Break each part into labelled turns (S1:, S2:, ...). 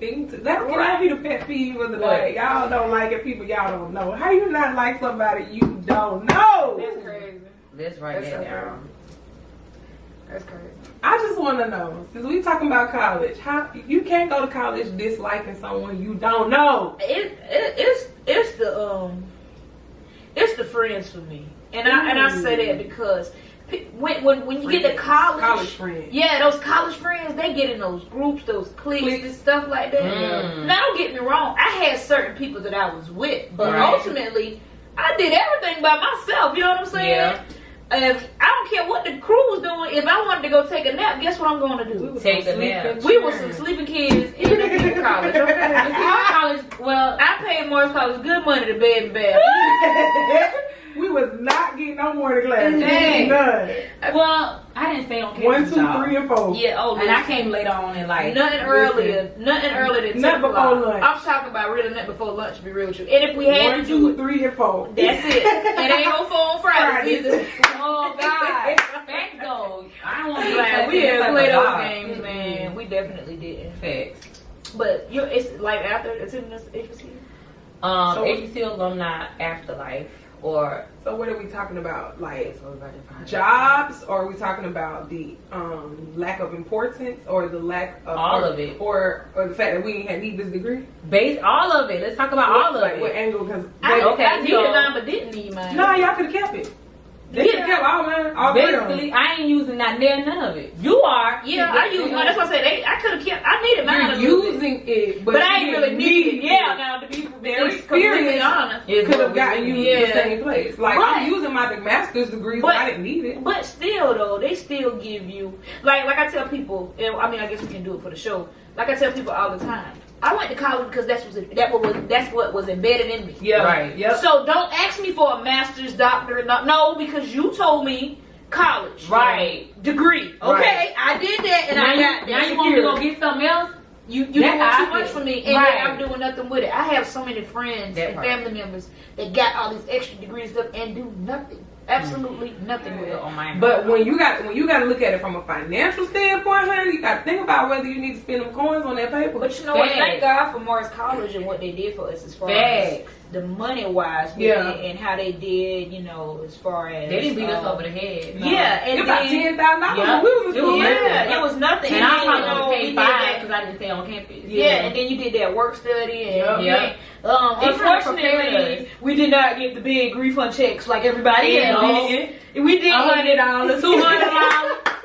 S1: thing. That can be the pet peeve of the day. Y'all don't like it. People y'all don't know. How you not like somebody you don't know?
S2: That's crazy.
S3: Let's write that down.
S2: That's crazy.
S1: I just want to know, since we talking about college, how you can't go to college disliking someone you don't know?
S2: It's the friends for me, and I say that because when you get to college
S1: friends,
S2: yeah, those college friends, they get in those groups, those cliques and stuff like that. Now don't get me wrong, I had certain people that I was with, but ultimately I did everything by myself. You know what I'm saying?
S3: Yeah.
S2: If I don't care what the crew was doing, if I wanted to go take a nap, guess what I'm going to do?
S3: Take a nap.
S2: We were some sleeping kids in college.
S3: College, well,
S2: I paid Morris College good money to bed and bath.
S1: We was not getting no morning classes. None.
S3: Well, I didn't stay on campus.
S1: 1, 2, 3, and 4.
S2: Yeah,
S3: and I came later on in life.
S2: Nothing earlier than 10
S1: before lunch.
S2: I'm talking about really nothing before lunch, to be real with you. And if we had
S1: 1,
S2: to do
S1: 2, 3, and 4.
S2: that's it. It ain't no 4 on Fridays either.
S3: Oh God, facts though. I don't want to be like
S2: We didn't play those games, man. We definitely didn't.
S3: Facts.
S2: But it's like after attending this HBCU.
S3: HBCU alumni Afterlife. Or
S1: so what are we talking about? Like jobs, or are we talking about the lack of importance, or the lack of
S3: all of it,
S1: or the fact that we didn't need this degree?
S3: All of it. Let's talk about all of it.
S1: What angle? Because
S2: I needed mine, but didn't need mine.
S1: No, y'all could have kept it. They could have kept all mine. All
S3: basically, I ain't using none of it. You are.
S2: Yeah, I use mine. That's what I said. I could have kept. I needed mine.
S1: You're using it, but
S2: I ain't really need it. Yeah, now to be very completely honest,
S1: it could have gotten you in the same place. Like I'm using my master's degree, but I didn't need it.
S2: But still, though, they still give you like I tell people. I mean, I guess we can do it for the show. Like I tell people all the time. I went to college because that's what was embedded in me.
S1: Yeah, right. Yep.
S2: So don't ask me for a master's, doctorate. No, because you told me college, degree. Okay, right. I did that, and I got that.
S3: Now you want me to go get something else?
S2: You doing too much for me, and then I'm doing nothing with it. I have so many friends and family members that got all these extra degrees stuff and do nothing. Absolutely nothing with it on my.
S1: But when you got to look at it from a financial standpoint, honey, you got to think about whether you need to spend them coins on that paper.
S2: But you know what? Thank God for Morris College and what they did for us as far as the money wise, and how they did. You know, as far as
S3: they didn't beat us over the head.
S2: Yeah, and
S1: it about $10,000.
S2: It was nothing.
S3: And I probably paid $5 because I didn't stay on campus.
S2: Yeah, and then you did that work study and unfortunately, we did not get the big refund checks like everybody else. We did $100, $200.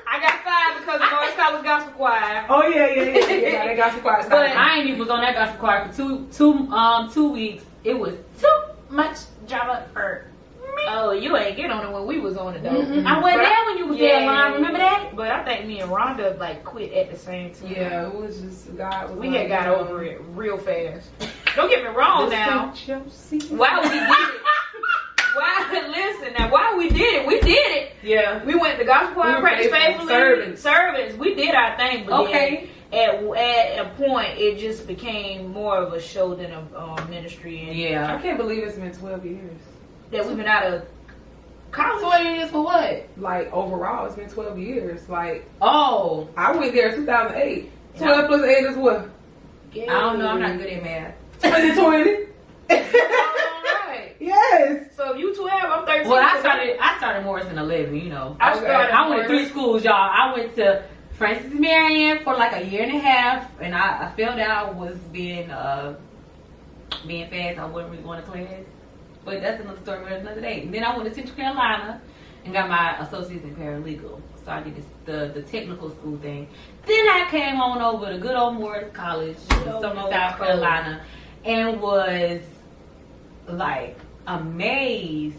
S2: I got $5 because of Morris College Gospel Choir.
S1: Oh yeah, that Gospel Choir.
S3: But I ain't even was on that Gospel Choir for 2 weeks. It was too much drama for me.
S2: Oh, you ain't get on it when we was on it though.
S3: I wasn't there when you was there, Elon. Remember that?
S2: But I think me and Rhonda like quit at the same time.
S1: Yeah, it was just God.
S2: We had got over it real fast. Don't get me wrong now. Why we did it? Why we did it? We did it.
S1: Yeah.
S2: We went to gospel choir, practice faithfully. Servants. We did our thing. But at a point, it just became more of a show than a ministry. And
S1: I can't believe it's been 12 years.
S2: That we've been out of college.
S3: 12 years for what?
S1: Like, overall, it's been 12 years. Like,
S3: I
S1: went there in 2008. 12 plus 8 is what?
S3: I don't know. I'm not good at math.
S1: 2020.
S2: Alright.
S1: Yes.
S2: So if you 12, I'm 13.
S3: Well, I started Morris in 11, you know. I went to 3 schools, y'all. I went to Francis Marion for like a year and a half, and I felt I was being fast. I wasn't really going to class. But that's another story for another day. And then I went to Central Carolina and got my associates in paralegal. So I did the technical school thing. Then I came on over to good old Morris College in Summer, South Carolina, and was like amazed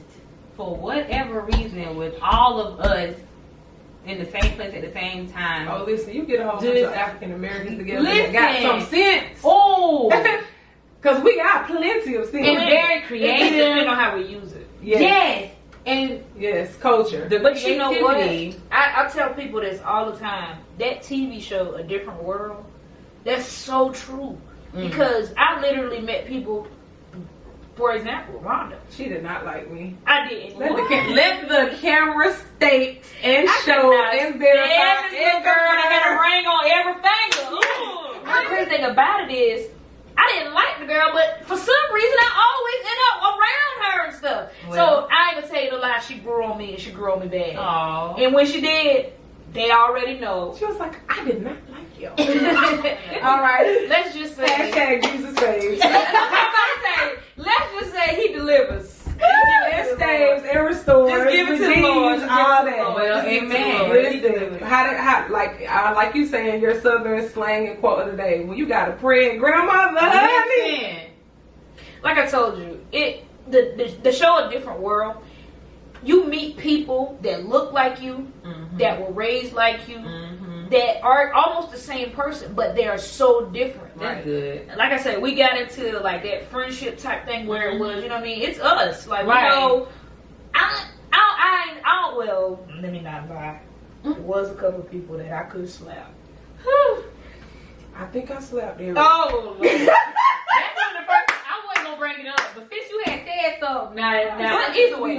S3: for whatever reason with all of us in the same place at the same time.
S1: Oh, listen, you get a whole bunch of African Americans together that got some sense.
S3: Oh,
S1: because we got plenty of sense.
S3: And very creative.
S2: It depends on how we use it.
S3: Yes. And
S1: culture.
S2: But you know what? I tell people this all the time. That TV show, A Different World, that's so true. Because I literally met people, for example, Rhonda.
S1: She did not like me.
S2: I didn't.
S1: Let the camera state and show and verify.
S2: Every girl that had a ring on every finger. the crazy thing about it is, I didn't like the girl, but for some reason I always end up around her and stuff. Well, so I ain't gonna tell you the lie, she grew on me and she grew on me bad. Aww. And when she did, they already know.
S1: She was like, I did not like you. All right.
S2: Let's just say.
S1: Hashtag Jesus saves.
S2: Let's just say he delivers.
S1: It saves and restores.
S2: Just give it to the Lord.
S1: All that.
S3: Well, amen.
S1: Listen, how like you saying your southern slang and quote of the day, when you got a praying grandmother, honey.
S2: Like I told you, the show A Different World, you meet people that look like you, that were raised like you, that are almost the same person, but they are so different.
S3: That's good.
S2: Like I said, we got into like that friendship type thing where it was, you know what I mean? It's us. Like, you know, well, let me not lie. There was a couple of people that I could slap.
S1: I think I slapped them.
S2: Oh, Lord.
S3: That's one of the first. I wasn't gonna bring it up, but since you had said so, now
S2: either way,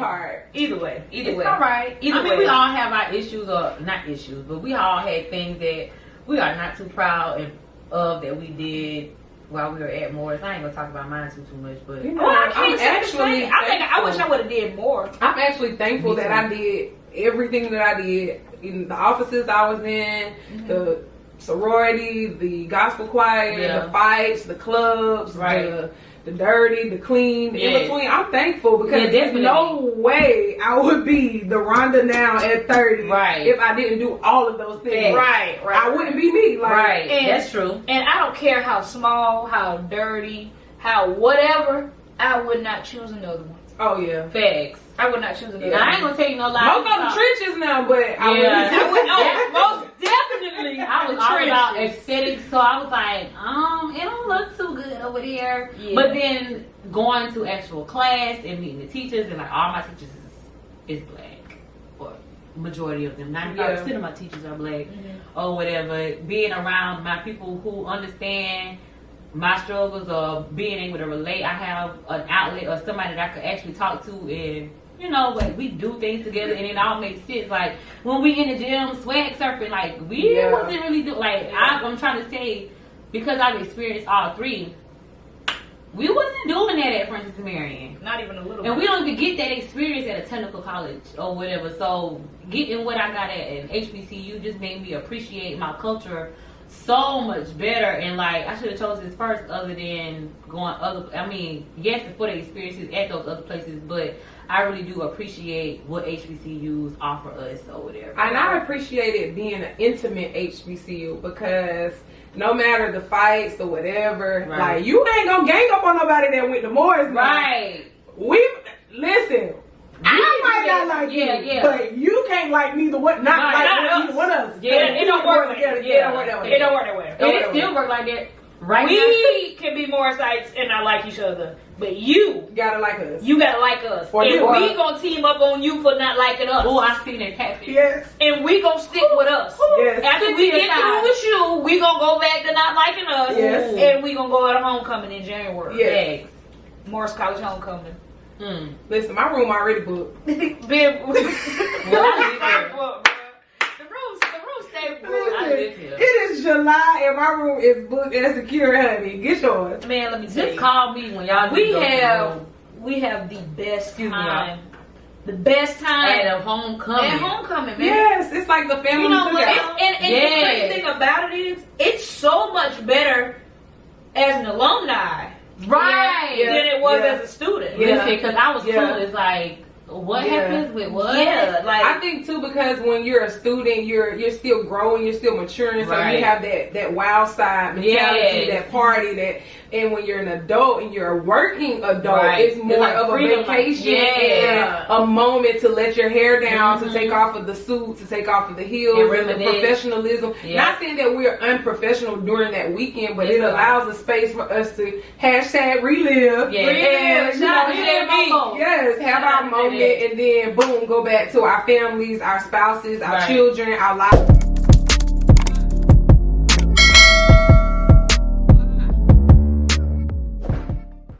S3: it's all right. I mean, we all have our issues, or not issues, but we all had things that we are not too proud of that we did while we were at Morris. I ain't gonna talk about mine too much, but
S1: you know, I
S2: wish I would have did more.
S1: I'm actually thankful that I did everything that I did in the offices I was in, the sorority, the gospel choir, the fights, the clubs, the dirty, the clean, the in between. I'm thankful because there's no way I would be the Rhonda now at 30 if I didn't do all of those things. I wouldn't be me. Like,
S2: and,
S3: that's true.
S2: And I don't care how small, how dirty, how whatever, I would not choose another one.
S1: Oh yeah,
S3: facts.
S2: I would not choose another one.
S3: I ain't gonna tell you no lie.
S1: Don't go to trenches now, but I would.
S2: Most definitely.
S3: I was all about aesthetics, so I was like, it don't look too good over there. Yeah. But then going to actual class and meeting the teachers, and like all my teachers is black, or majority of them, 95% of my teachers are black, or whatever. Being around my people who understand my struggles, or being able to relate, I have an outlet or somebody that I could actually talk to, and you know, like we do things together, and it all makes sense. Like when we in the gym swag surfing, like we wasn't really do like I'm trying to say, because I've experienced all three. We wasn't doing that at Francis Marion,
S2: not even a little.
S3: And we don't even get that experience at a technical college or whatever. So getting what I got at an HBCU just made me appreciate my culture so much better. And like I should have chosen this first, other than going other. I mean, yes, for the experiences at those other places, but I really do appreciate what HBCUs offer us or whatever.
S1: And I appreciated being an intimate HBCU because no matter the fights or whatever, like you ain't gonna gang up on nobody that went to Morris. Listen. I might not like you, but you can't like neither one. Not either one of us.
S2: It don't work like that. It don't work that way.
S3: It still work like that.
S2: We can be Morrisites and not like each other, but you
S1: gotta like us.
S2: You gotta like us, and we gonna team up on you for not liking us.
S3: Oh, I seen it happen.
S1: Yes,
S2: and we gonna stick with us.
S1: Yes.
S2: After we get through with you, we gonna go back to not liking us.
S1: Yes.
S2: And we gonna go to homecoming in January.
S1: Yes,
S2: Morris College homecoming.
S1: Listen, my room already booked. It is July and my room is booked and secure, honey. Get yours.
S2: Man, let me tell you.
S3: Just call me when y'all
S2: we have the best time. The best time
S3: at homecoming.
S2: At homecoming, man.
S1: Yes, it's like the family.
S2: You know, and the crazy thing about it is, it's so much better as an alumni, than it was as a student.
S3: Because I was clueless, like. What happens with what?
S2: Yeah, like
S1: I think too, because when you're a student, you're still growing, you're still maturing, so you have that wild side mentality, that party, and when you're an adult and you're a working adult, it's more like of a vacation and a moment to let your hair down, to take off of the suit, to take off of the heels, and the professionalism. Not saying that we're unprofessional during that weekend, but it allows a space for us to #relive. Have our moment. And then boom, go back to our families, our spouses, our children, our lives.